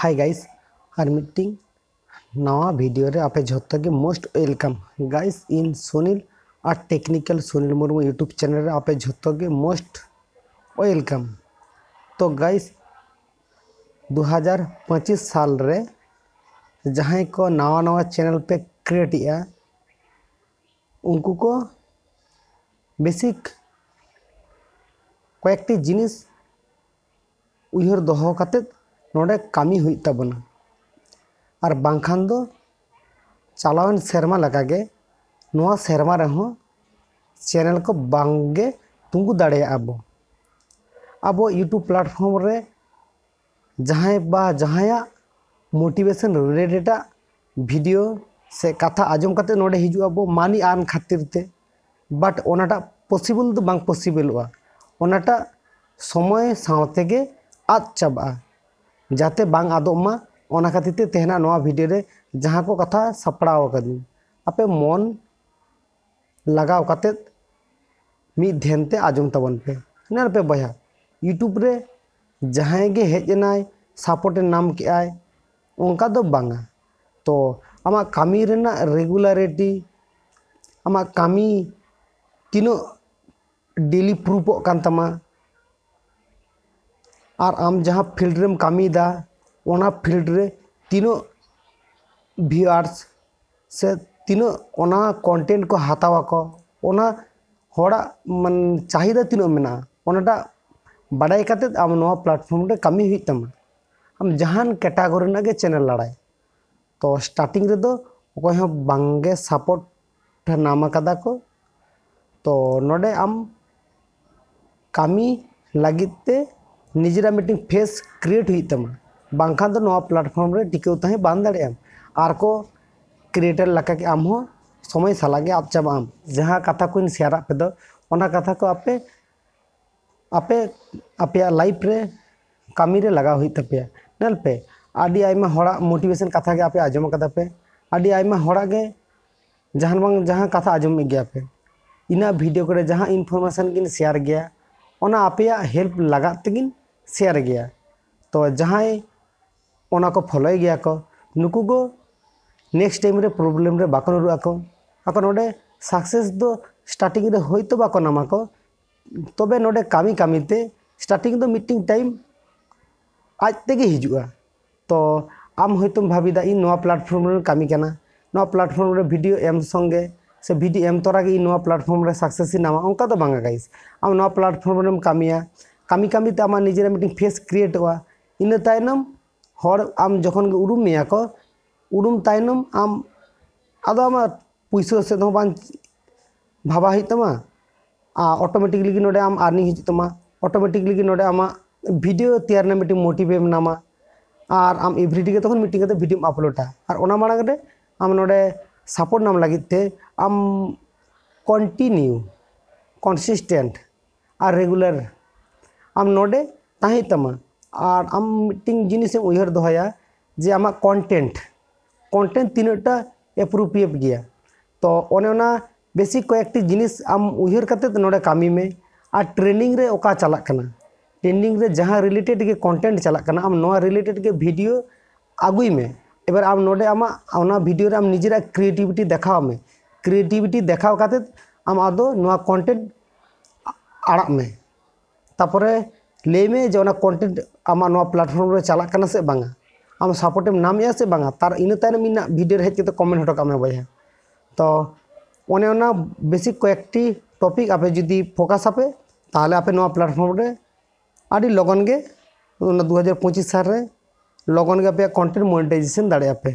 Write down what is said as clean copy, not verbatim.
हाय guys और मीटिंग नवा वीडियो रे आपे झोत्तो के मोस्ट वेलकम गाइस इन सुनील और technical Sunil Murmu YouTube channel रे आपे झोत्तो के मोस्ट वेलकम। तो गाइस 2025 साल रे जहां को नवा नवा चैनल पे क्रिएट या उनको को बेसिक कयेकटी जिनिस उयहर दोहो काते नोडे कामी हुई तबना और बांखान दो चालावन सेरमा लगागे नोआ सेरमा रहो चैनल को बांगे तुंगु दाड़े अब यूट्यूब प्लेटफॉर्म रे जहां मोटिवेशन रिलेटेड वीडियो से कथा आजम काते नोडे हिजु अब मानी आन खातिर ते बाट ओनाटा पॉसिबल दो बांग पॉसिबलवा ओनाटा समय सावते गे आद चाबा जाते बांग आदोमा ओना खातिर ते तेहना नोआ वीडियो रे जहां को कथा सपड़ाव कदी आपे मन लगाव काते मी ध्यानते आजम तबन पे नेल पे बया यूट्यूब रे जहां गे हेजनाय सपोर्ट नाम के आय उनका दो बांगा तो आमा कामी रेना रेगुलरिटी आमा कामी तीनो डेली प्रूफ कान तमा और आम जहाँ फील्ड रेम कामी दा ओना फील्ड रे तीनों व्यूअर्स से तीनों ओना कंटेंट को हतावा को ओना होड़ा मन चाहिदा तीनों मेना ओनाटा बाडाय काते आम नोआ प्लेटफॉर्म रे कामी हुई तमा आम जहान कैटेगरी ना गे चैनल लड़ाई तो स्टार्टिंग रे दो ओको हो बांगे सपोर्ट नाम कदा को तो नोडे आम कामी लागिते निजरा मीटिंग फेस क्रिएट हुई तमा बांखान दो नोआ प्लेटफॉर्म रे टिकेउ ताहे बान दाड़े आर को क्रिएटर लका के आम हो समय सालागे आप चाबा आम जहां कथा को शेयर पे दो ओना कथा को आपे आपे आपे लाइफ रे कामी रे लगा हुई तपे नेल पे आडी आइमा होड़ा मोटिवेशन कथा के आपे आजम कदा पे आडी आइमा होड़ा गे जहां बांग जहां कथा आजम गया पे इना वीडियो करे जहां इनफॉरमेशन किन शेयर गया ओना आपे हेल्प लगा तगिन शेयर गया तो जहां ओना को फॉलो गया को नुकु को नेक्स्ट टाइम रे प्रॉब्लम रे बाको नुरु आको नोडे सक्सेस दो स्टार्टिंग रे होय तो बाको नामा को तबे नोडे कामी कामी ते स्टार्टिंग दो मीटिंग टाइम आज तेगे हिजुआ तो आम होयतम भाबीदा इन नोआ प्लेटफॉर्म रे कामी काना नोआ प्लेटफॉर्म रे वीडियो एम संगे से वीडियो एम तोरा गे नोआ प्लेटफॉर्म रे सक्सेस नामा उनका तो बांगा गाइस आम नोआ प्लेटफॉर्म रे कामिया कामी कामी ते आमा निजेरा मीटिंग फेस क्रिएट हुआ इन तायनम हर आम जखन उरुम मेया को उरुम तायनम आम आदो आमा पुइसो से दो बान भाबा ही तमा ऑटोमेटिकली की नोडे आम अर्निंग हिज तमा ऑटोमेटिकली की नोडे आमा वीडियो तैयार ना मीटिंग मोटिवेट नामा और आम एवरीडे के तखन मीटिंग के वीडियो अपलोडा और ओना मांग रे आम नोडे सपोर्ट नाम लगी थे आम कंटिन्यू कंसिस्टेंट और रेगुलर आम नोडे ताही तमा और आम मीटिंग जिनिस उयहर दोहया जे आमा कंटेंट तीनटा एप्रोप्रिएट गया तो ओने बेसिक कयेकटी जिनिस आम उयहर काते नोडे कामी में और ट्रेनिंग रे ओका चला कना ट्रेनिंग रे जहां रिलेटेड के कंटेंट चला कना आम नोआ रिलेटेड के वीडियो आगुई में एबार आम नोडे आमा ओना वीडियो रे आम निजेरा क्रिएटिविटी देखाव में क्रिएटिविटी देखाव काते आम आदो नोआ कंटेंट आड़ा में तापरे ले में जो ना कंटेंट आमा नोआ प्लेटफॉर्म रे चला कना से बांगा आम सपोर्टेम नाम या से बांगा तार इन तायनम इना वीडियो रे हेज के कमेंट हटो कामे बया तो ओने ओना बेसिक कयेकटी टॉपिक आपे जुदी फोकस आपे ताहले आपे नोआ प्लेटफॉर्म रे आडी लगन गे 2025 साल रे लगन गे पे कंटेंट मोनेटाइजेशन दाड़े आपे।